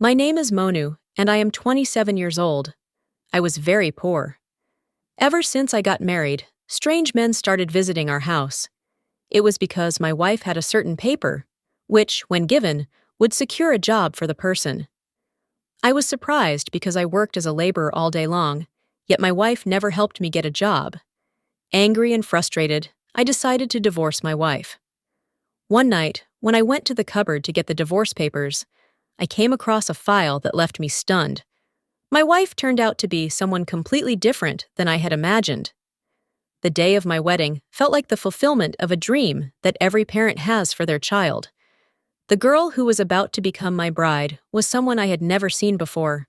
My name is Monu, and I am 27 years old. I was very poor. Ever since I got married, strange men started visiting our house. It was because my wife had a certain paper, which, when given, would secure a job for the person. I was surprised because I worked as a laborer all day long, yet my wife never helped me get a job. Angry and frustrated, I decided to divorce my wife. One night, when I went to the cupboard to get the divorce papers, I came across a file that left me stunned. My wife turned out to be someone completely different than I had imagined. The day of my wedding felt like the fulfillment of a dream that every parent has for their child. The girl who was about to become my bride was someone I had never seen before.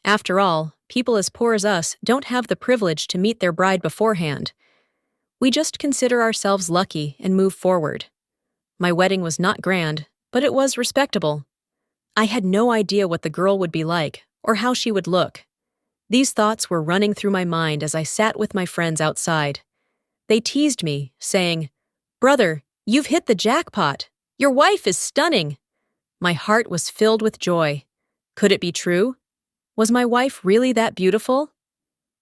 After all, people as poor as us don't have the privilege to meet their bride beforehand. We just consider ourselves lucky and move forward. My wedding was not grand, but it was respectable. I had no idea what the girl would be like or how she would look. These thoughts were running through my mind as I sat with my friends outside. They teased me, saying, "Brother, you've hit the jackpot. Your wife is stunning." My heart was filled with joy. Could it be true? Was my wife really that beautiful?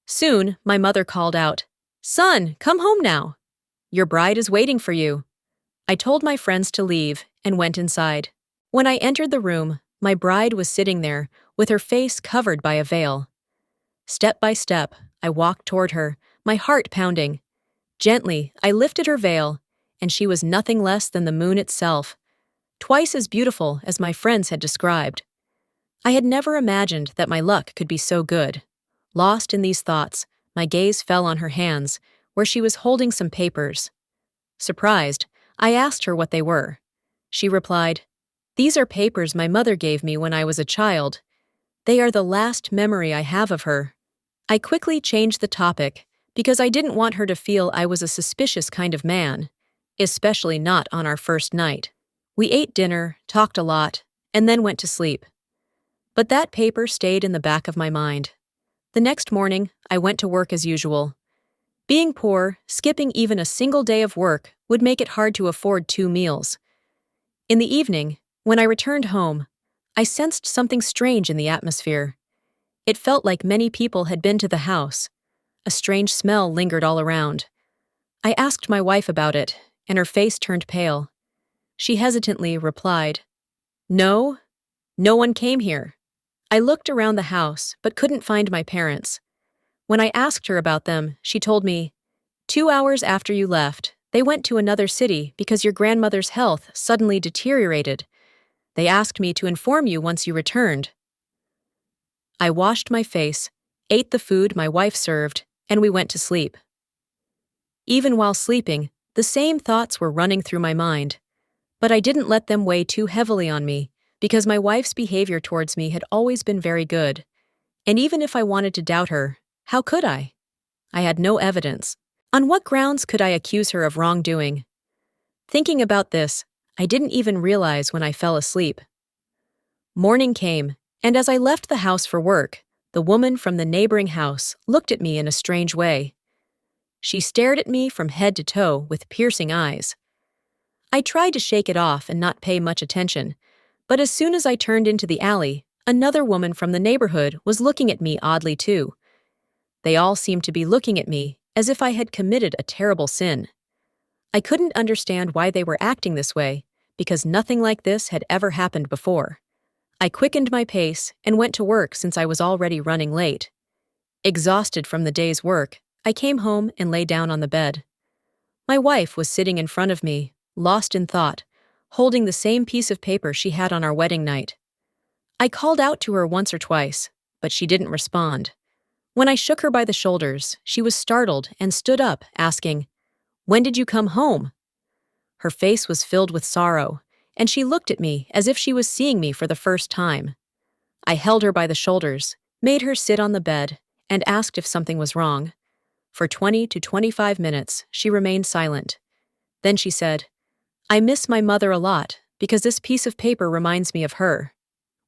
Soon, my mother called out, "Son, come home now. Your bride is waiting for you." I told my friends to leave and went inside. When I entered the room, my bride was sitting there with her face covered by a veil. Step by step, I walked toward her, my heart pounding. Gently, I lifted her veil, and she was nothing less than the moon itself, twice as beautiful as my friends had described. I had never imagined that my luck could be so good. Lost in these thoughts, my gaze fell on her hands, where she was holding some papers. Surprised, I asked her what they were. She replied, "These are papers my mother gave me when I was a child. They are the last memory I have of her." I quickly changed the topic because I didn't want her to feel I was a suspicious kind of man, especially not on our first night. We ate dinner, talked a lot, and then went to sleep. But that paper stayed in the back of my mind. The next morning, I went to work as usual. Being poor, skipping even a single day of work would make it hard to afford 2 meals. In the evening, when I returned home, I sensed something strange in the atmosphere. It felt like many people had been to the house. A strange smell lingered all around. I asked my wife about it, and her face turned pale. She hesitantly replied, "No, no one came here." I looked around the house, but couldn't find my parents. When I asked her about them, she told me, 2 hours after you left, they went to another city because your grandmother's health suddenly deteriorated. They asked me to inform you once you returned." I washed my face, ate the food my wife served, and we went to sleep. Even while sleeping, the same thoughts were running through my mind. But I didn't let them weigh too heavily on me, because my wife's behavior towards me had always been very good. And even if I wanted to doubt her, how could I? I had no evidence. On what grounds could I accuse her of wrongdoing? Thinking about this, I didn't even realize when I fell asleep. Morning came, and as I left the house for work, the woman from the neighboring house looked at me in a strange way. She stared at me from head to toe with piercing eyes. I tried to shake it off and not pay much attention, but as soon as I turned into the alley, another woman from the neighborhood was looking at me oddly too. They all seemed to be looking at me as if I had committed a terrible sin. I couldn't understand why they were acting this way, because nothing like this had ever happened before. I quickened my pace and went to work since I was already running late. Exhausted from the day's work, I came home and lay down on the bed. My wife was sitting in front of me, lost in thought, holding the same piece of paper she had on our wedding night. I called out to her once or twice, but she didn't respond. When I shook her by the shoulders, she was startled and stood up, asking, "When did you come home?" Her face was filled with sorrow, and she looked at me as if she was seeing me for the first time. I held her by the shoulders, made her sit on the bed, and asked if something was wrong. For 20 to 25 minutes, she remained silent. Then she said, "I miss my mother a lot because this piece of paper reminds me of her."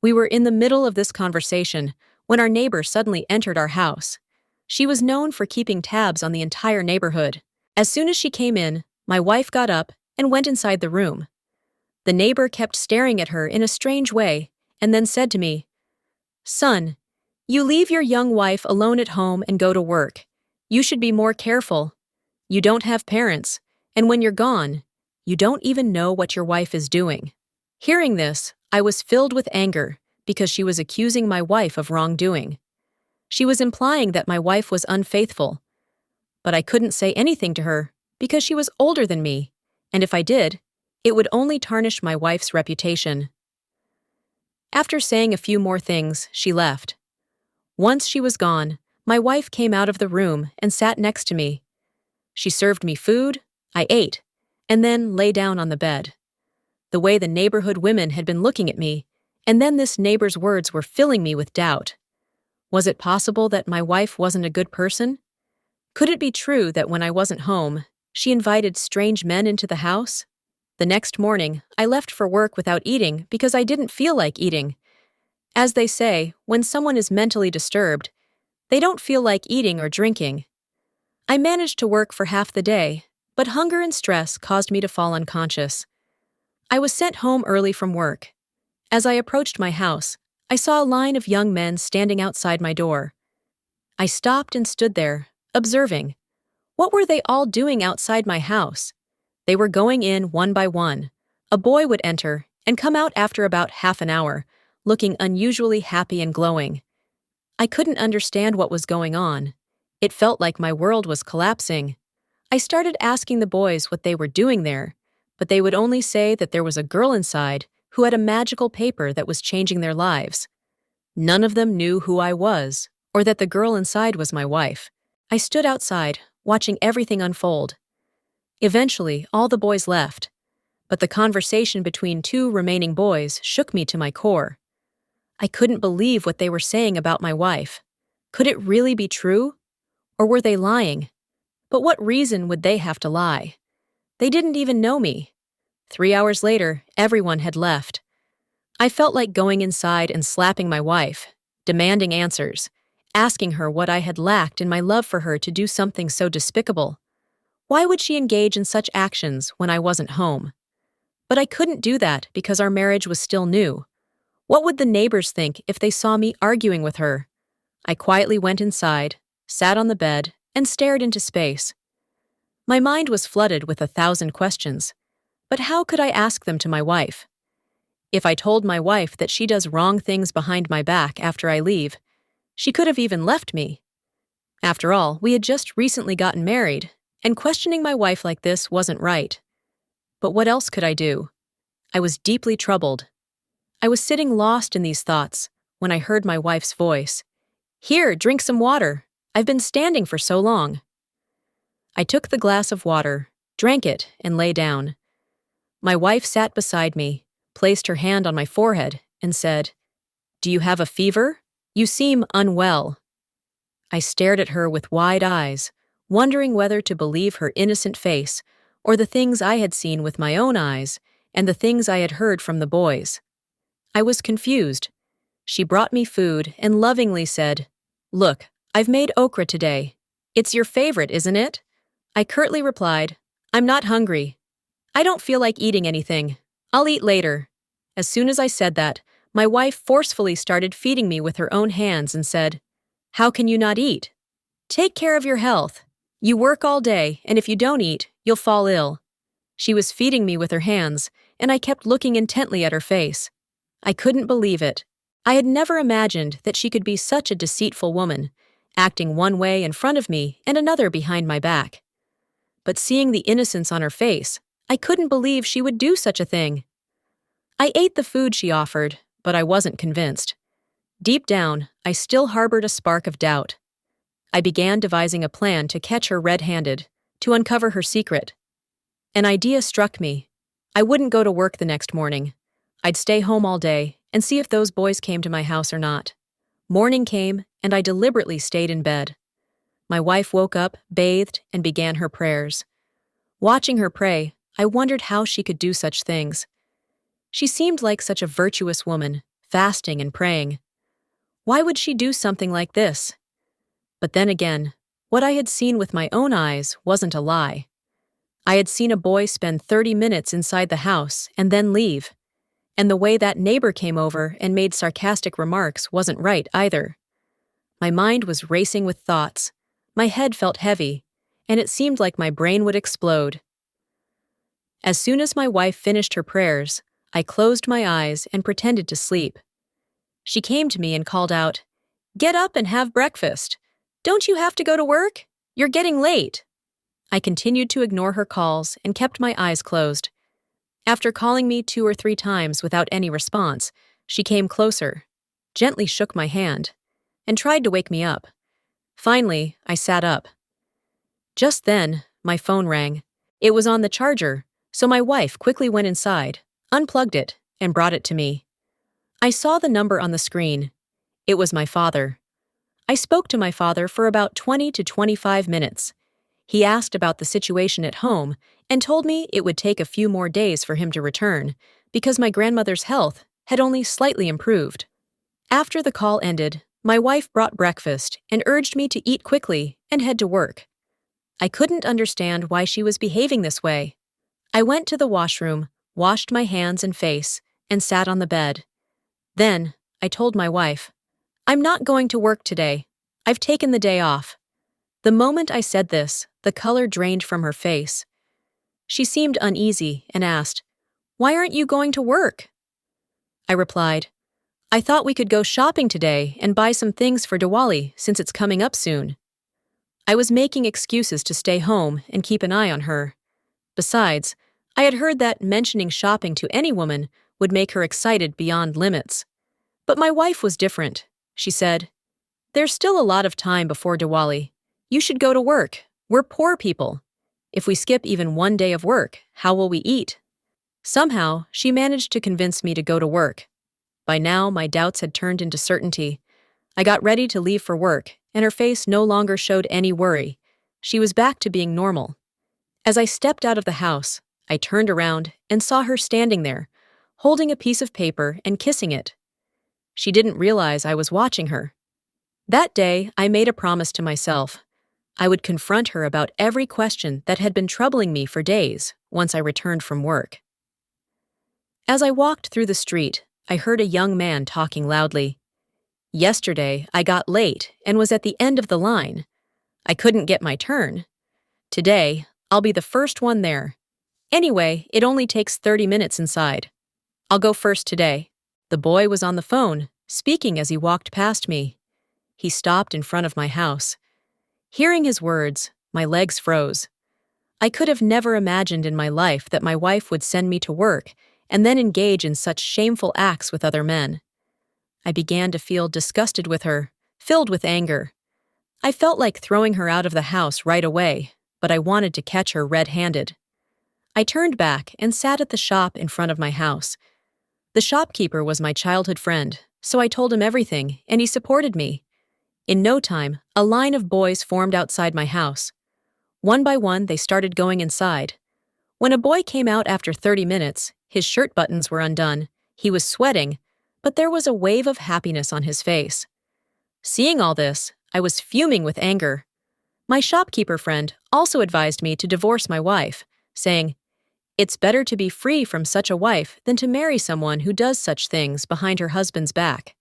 We were in the middle of this conversation when our neighbor suddenly entered our house. She was known for keeping tabs on the entire neighborhood. As soon as she came in, my wife got up and went inside the room. The neighbor kept staring at her in a strange way and then said to me, "Son, you leave your young wife alone at home and go to work. You should be more careful. You don't have parents, and when you're gone, you don't even know what your wife is doing." Hearing this, I was filled with anger because she was accusing my wife of wrongdoing. She was implying that my wife was unfaithful, but I couldn't say anything to her because she was older than me, and if I did, it would only tarnish my wife's reputation. After saying a few more things, she left. Once she was gone, my wife came out of the room and sat next to me. She served me food, I ate, and then lay down on the bed. The way the neighborhood women had been looking at me, and then this neighbor's words were filling me with doubt. Was it possible that my wife wasn't a good person? Could it be true that when I wasn't home, she invited strange men into the house? The next morning, I left for work without eating because I didn't feel like eating. As they say, when someone is mentally disturbed, they don't feel like eating or drinking. I managed to work for half the day, but hunger and stress caused me to fall unconscious. I was sent home early from work. As I approached my house, I saw a line of young men standing outside my door. I stopped and stood there, observing. What were they all doing outside my house? They were going in one by one. A boy would enter and come out after about half an hour, looking unusually happy and glowing. I couldn't understand what was going on. It felt like my world was collapsing. I started asking the boys what they were doing there, but they would only say that there was a girl inside who had a magical paper that was changing their lives. None of them knew who I was, or that the girl inside was my wife. I stood outside, watching everything unfold. Eventually, all the boys left, but the conversation between two remaining boys shook me to my core. I couldn't believe what they were saying about my wife. Could it really be true? Or were they lying? But what reason would they have to lie? They didn't even know me. 3 hours later, everyone had left. I felt like going inside and slapping my wife, demanding answers, asking her what I had lacked in my love for her to do something so despicable. Why would she engage in such actions when I wasn't home? But I couldn't do that because our marriage was still new. What would the neighbors think if they saw me arguing with her? I quietly went inside, sat on the bed, and stared into space. My mind was flooded with 1,000 questions. But how could I ask them to my wife? If I told my wife that she does wrong things behind my back after I leave, she could have even left me. After all, we had just recently gotten married, and questioning my wife like this wasn't right. But what else could I do? I was deeply troubled. I was sitting lost in these thoughts when I heard my wife's voice. "Here, drink some water. I've been standing for so long." I took the glass of water, drank it, and lay down. My wife sat beside me, placed her hand on my forehead, and said, "Do you have a fever? You seem unwell." I stared at her with wide eyes, wondering whether to believe her innocent face or the things I had seen with my own eyes and the things I had heard from the boys. I was confused. She brought me food and lovingly said, "Look, I've made okra today. It's your favorite, isn't it?" I curtly replied, "I'm not hungry. I don't feel like eating anything. I'll eat later." As soon as I said that, my wife forcefully started feeding me with her own hands and said, "How can you not eat? Take care of your health. You work all day, and if you don't eat, you'll fall ill." She was feeding me with her hands, and I kept looking intently at her face. I couldn't believe it. I had never imagined that she could be such a deceitful woman, acting one way in front of me and another behind my back. But seeing the innocence on her face, I couldn't believe she would do such a thing. I ate the food she offered, but I wasn't convinced. Deep down, I still harbored a spark of doubt. I began devising a plan to catch her red-handed, to uncover her secret. An idea struck me. I wouldn't go to work the next morning. I'd stay home all day and see if those boys came to my house or not. Morning came, and I deliberately stayed in bed. My wife woke up, bathed, and began her prayers. Watching her pray, I wondered how she could do such things. She seemed like such a virtuous woman, fasting and praying. Why would she do something like this? But then again, what I had seen with my own eyes wasn't a lie. I had seen a boy spend 30 minutes inside the house and then leave. And the way that neighbor came over and made sarcastic remarks wasn't right either. My mind was racing with thoughts. My head felt heavy, and it seemed like my brain would explode. As soon as my wife finished her prayers, I closed my eyes and pretended to sleep. She came to me and called out, "Get up and have breakfast. Don't you have to go to work? You're getting late." I continued to ignore her calls and kept my eyes closed. After calling me 2 or 3 times without any response, she came closer, gently shook my hand, and tried to wake me up. Finally, I sat up. Just then, my phone rang. It was on the charger, so my wife quickly went inside, unplugged it, and brought it to me. I saw the number on the screen. It was my father. I spoke to my father for about 20 to 25 minutes. He asked about the situation at home and told me it would take a few more days for him to return because my grandmother's health had only slightly improved. After the call ended, my wife brought breakfast and urged me to eat quickly and head to work. I couldn't understand why she was behaving this way. I went to the washroom, washed my hands and face, and sat on the bed. Then, I told my wife, "I'm not going to work today. I've taken the day off." The moment I said this, the color drained from her face. She seemed uneasy and asked, "Why aren't you going to work?" I replied, "I thought we could go shopping today and buy some things for Diwali since it's coming up soon." I was making excuses to stay home and keep an eye on her. Besides, I had heard that mentioning shopping to any woman would make her excited beyond limits. But my wife was different. She said, "There's still a lot of time before Diwali. You should go to work. We're poor people. If we skip even one day of work, how will we eat?" Somehow, she managed to convince me to go to work. By now, my doubts had turned into certainty. I got ready to leave for work, and her face no longer showed any worry. She was back to being normal. As I stepped out of the house, I turned around and saw her standing there, holding a piece of paper and kissing it. She didn't realize I was watching her. That day, I made a promise to myself. I would confront her about every question that had been troubling me for days once I returned from work. As I walked through the street, I heard a young man talking loudly. "Yesterday, I got late and was at the end of the line. I couldn't get my turn. Today, I'll be the first one there. Anyway, it only takes 30 minutes inside. I'll go first today." The boy was on the phone, speaking as he walked past me. He stopped in front of my house. Hearing his words, my legs froze. I could have never imagined in my life that my wife would send me to work and then engage in such shameful acts with other men. I began to feel disgusted with her, filled with anger. I felt like throwing her out of the house right away, but I wanted to catch her red-handed. I turned back and sat at the shop in front of my house. The shopkeeper was my childhood friend, so I told him everything, and he supported me. In no time, a line of boys formed outside my house. One by one, they started going inside. When a boy came out after 30 minutes, his shirt buttons were undone. He was sweating, but there was a wave of happiness on his face. Seeing all this, I was fuming with anger. My shopkeeper friend also advised me to divorce my wife, saying, "It's better to be free from such a wife than to marry someone who does such things behind her husband's back."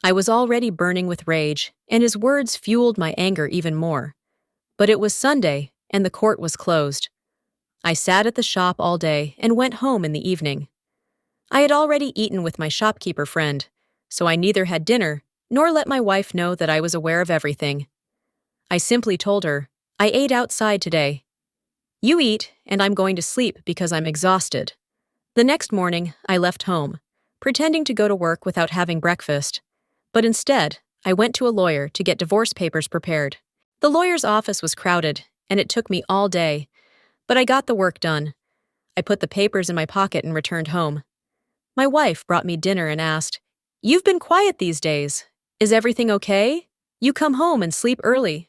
I was already burning with rage, and his words fueled my anger even more. But it was Sunday, and the court was closed. I sat at the shop all day and went home in the evening. I had already eaten with my shopkeeper friend, so I neither had dinner nor let my wife know that I was aware of everything. I simply told her, "I ate outside today. You eat, and I'm going to sleep because I'm exhausted." The next morning, I left home, pretending to go to work without having breakfast. But instead, I went to a lawyer to get divorce papers prepared. The lawyer's office was crowded, and it took me all day. But I got the work done. I put the papers in my pocket and returned home. My wife brought me dinner and asked, "You've been quiet these days. Is everything okay? You come home and sleep early."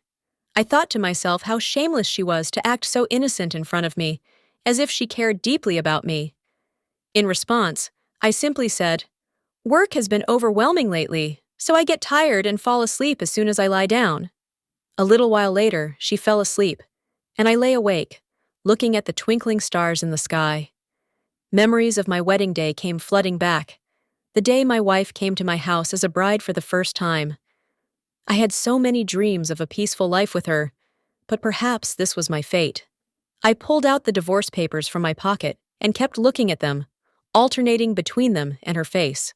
I thought to myself how shameless she was to act so innocent in front of me, as if she cared deeply about me. In response, I simply said, "Work has been overwhelming lately, so I get tired and fall asleep as soon as I lie down." A little while later, she fell asleep, and I lay awake, looking at the twinkling stars in the sky. Memories of my wedding day came flooding back. The day my wife came to my house as a bride for the first time. I had so many dreams of a peaceful life with her, but perhaps this was my fate. I pulled out the divorce papers from my pocket and kept looking at them, alternating between them and her face.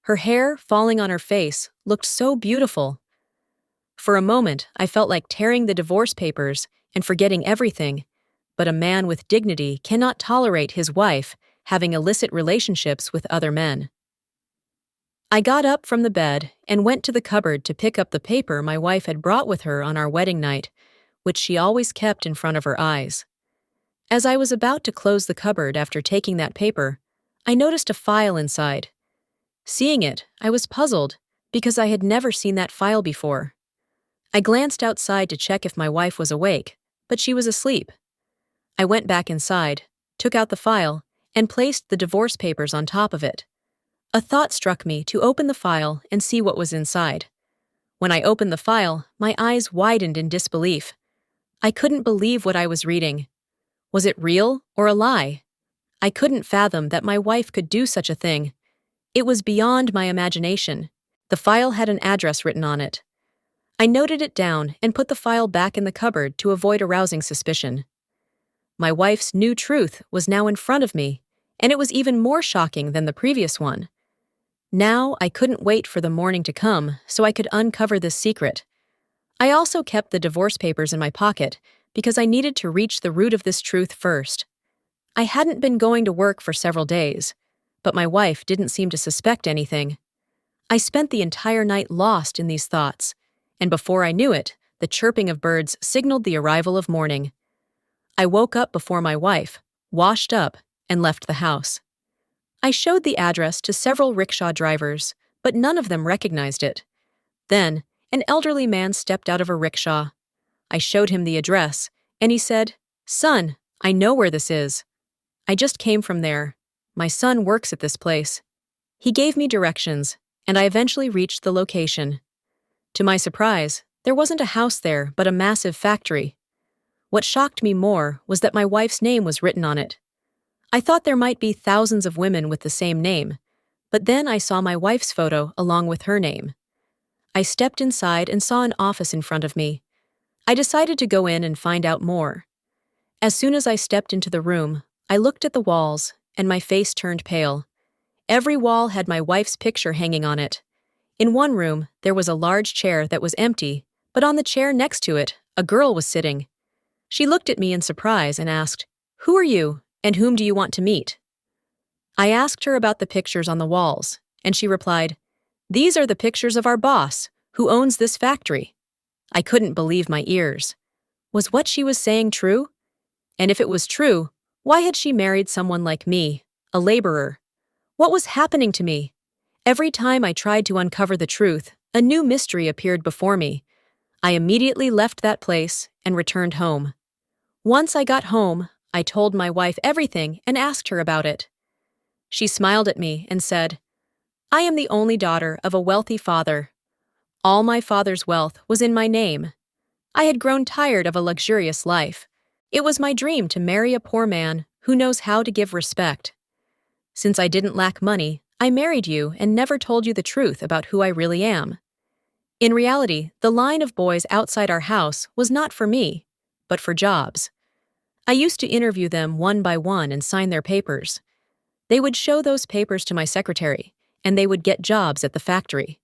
Her hair, falling on her face, looked so beautiful. For a moment, I felt like tearing the divorce papers and forgetting everything, but a man with dignity cannot tolerate his wife having illicit relationships with other men. I got up from the bed and went to the cupboard to pick up the paper my wife had brought with her on our wedding night, which she always kept in front of her eyes. As I was about to close the cupboard after taking that paper, I noticed a file inside. Seeing it, I was puzzled because I had never seen that file before. I glanced outside to check if my wife was awake, but she was asleep. I went back inside, took out the file, and placed the divorce papers on top of it. A thought struck me to open the file and see what was inside. When I opened the file, my eyes widened in disbelief. I couldn't believe what I was reading. Was it real or a lie? I couldn't fathom that my wife could do such a thing. It was beyond my imagination. The file had an address written on it. I noted it down and put the file back in the cupboard to avoid arousing suspicion. My wife's new truth was now in front of me, and it was even more shocking than the previous one. Now I couldn't wait for the morning to come so I could uncover this secret. I also kept the divorce papers in my pocket because I needed to reach the root of this truth first. I hadn't been going to work for several days, but my wife didn't seem to suspect anything. I spent the entire night lost in these thoughts, and before I knew it, the chirping of birds signaled the arrival of morning. I woke up before my wife, washed up, and left the house. I showed the address to several rickshaw drivers, but none of them recognized it. Then, an elderly man stepped out of a rickshaw. I showed him the address, and he said, "Son, I know where this is. I just came from there. My son works at this place." He gave me directions, and I eventually reached the location. To my surprise, there wasn't a house there, but a massive factory. What shocked me more was that my wife's name was written on it. I thought there might be thousands of women with the same name, but then I saw my wife's photo along with her name. I stepped inside and saw an office in front of me. I decided to go in and find out more. As soon as I stepped into the room, I looked at the walls, and my face turned pale. Every wall had my wife's picture hanging on it. In one room, there was a large chair that was empty, but on the chair next to it, a girl was sitting. She looked at me in surprise and asked, "Who are you, and whom do you want to meet?" I asked her about the pictures on the walls, and she replied, "These are the pictures of our boss, who owns this factory." I couldn't believe my ears. Was what she was saying true? And if it was true, why had she married someone like me, a laborer? What was happening to me? Every time I tried to uncover the truth, a new mystery appeared before me. I immediately left that place and returned home. Once I got home, I told my wife everything and asked her about it. She smiled at me and said, "I am the only daughter of a wealthy father. All my father's wealth was in my name. I had grown tired of a luxurious life. It was my dream to marry a poor man who knows how to give respect. Since I didn't lack money, I married you and never told you the truth about who I really am." In reality, the line of boys outside our house was not for me, but for jobs. I used to interview them one by one and sign their papers. They would show those papers to my secretary, and they would get jobs at the factory.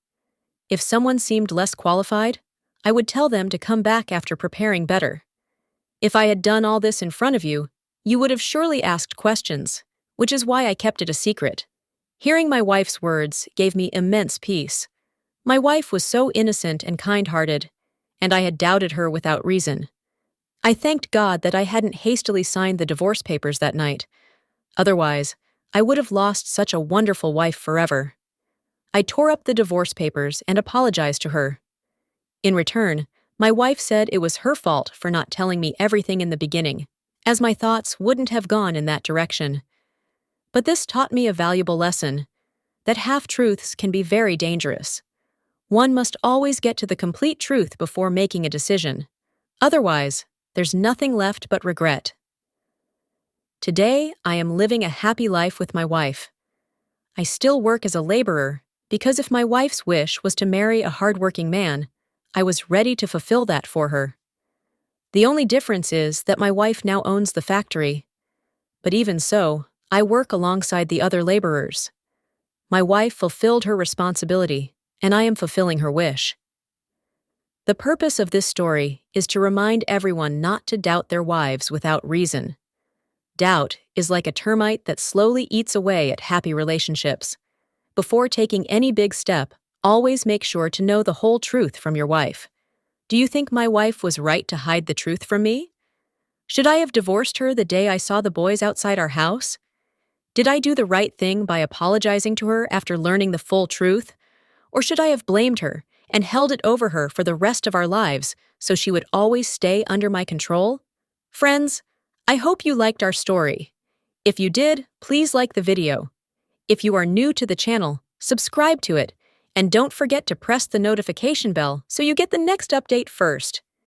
If someone seemed less qualified, I would tell them to come back after preparing better. If I had done all this in front of you, you would have surely asked questions, which is why I kept it a secret. Hearing my wife's words gave me immense peace. My wife was so innocent and kind-hearted, and I had doubted her without reason. I thanked God that I hadn't hastily signed the divorce papers that night. Otherwise, I would have lost such a wonderful wife forever. I tore up the divorce papers and apologized to her. In return, my wife said it was her fault for not telling me everything in the beginning, as my thoughts wouldn't have gone in that direction. But this taught me a valuable lesson, that half-truths can be very dangerous. One must always get to the complete truth before making a decision. Otherwise, there's nothing left but regret. Today, I am living a happy life with my wife. I still work as a laborer because if my wife's wish was to marry a hardworking man, I was ready to fulfill that for her. The only difference is that my wife now owns the factory. But even so, I work alongside the other laborers. My wife fulfilled her responsibility, and I am fulfilling her wish. The purpose of this story is to remind everyone not to doubt their wives without reason. Doubt is like a termite that slowly eats away at happy relationships. Before taking any big step, always make sure to know the whole truth from your wife. Do you think my wife was right to hide the truth from me? Should I have divorced her the day I saw the boys outside our house? Did I do the right thing by apologizing to her after learning the full truth? Or should I have blamed her and held it over her for the rest of our lives so she would always stay under my control? Friends, I hope you liked our story. If you did, please like the video. If you are new to the channel, subscribe to it, and don't forget to press the notification bell so you get the next update first.